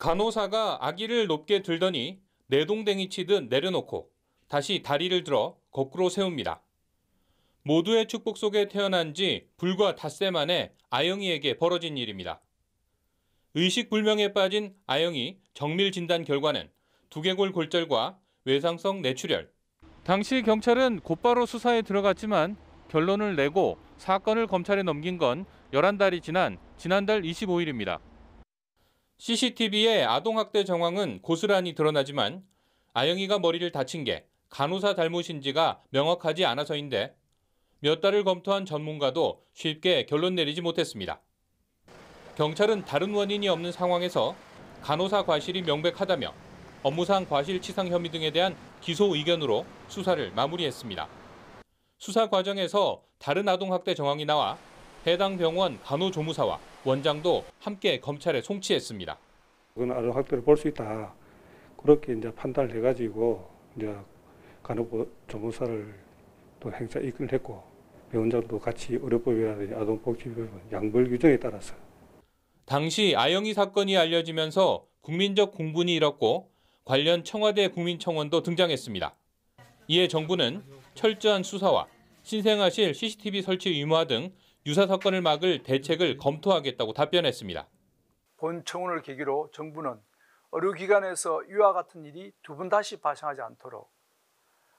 간호사가 아기를 높게 들더니 내동댕이 치듯 내려놓고 다시 다리를 들어 거꾸로 세웁니다. 모두의 축복 속에 태어난 지 불과 닷새 만에 아영이에게 벌어진 일입니다. 의식불명에 빠진 아영이 정밀 진단 결과는 두개골 골절과 외상성 뇌출혈. 당시 경찰은 곧바로 수사에 들어갔지만 결론을 내고 사건을 검찰에 넘긴 건 11달이 지난 지난달 25일입니다. CCTV의 아동학대 정황은 고스란히 드러나지만 아영이가 머리를 다친 게 간호사 잘못인지가 명확하지 않아서인데 몇 달을 검토한 전문가도 쉽게 결론 내리지 못했습니다. 경찰은 다른 원인이 없는 상황에서 간호사 과실이 명백하다며 업무상 과실치상 혐의 등에 대한 기소 의견으로 수사를 마무리했습니다. 수사 과정에서 다른 아동학대 정황이 나와 해당 병원 간호조무사와 원장도 함께 검찰에 송치했습니다. 그건 아동학대를 볼 수 있다. 그렇게 이제 판단을 해가지고 이제 간호조무사를 또 행사 입건을 했고 병원장도 같이 의료법이라든지 아동복지법 양벌 규정에 따라서. 당시 아영이 사건이 알려지면서 국민적 공분이 일었고 관련 청와대 국민청원도 등장했습니다. 이에 정부는 철저한 수사와 신생아실 CCTV 설치 의무화 등 유사 사건을 막을 대책을 검토하겠다고 답변했습니다. 본 청원을 계기로 정부는 의료기관에서 이와 같은 일이 두 번 다시 발생하지 않도록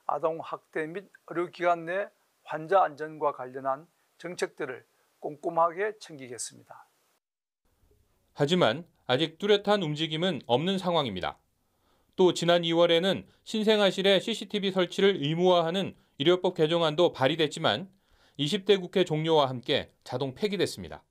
아동학대 및 의료기관 내 환자 안전과 관련한 정책들을 꼼꼼하게 챙기겠습니다. 하지만 아직 뚜렷한 움직임은 없는 상황입니다. 또 지난 2월에는 신생아실에 CCTV 설치를 의무화하는 의료법 개정안도 발의됐지만 20대 국회 종료와 함께 자동 폐기됐습니다.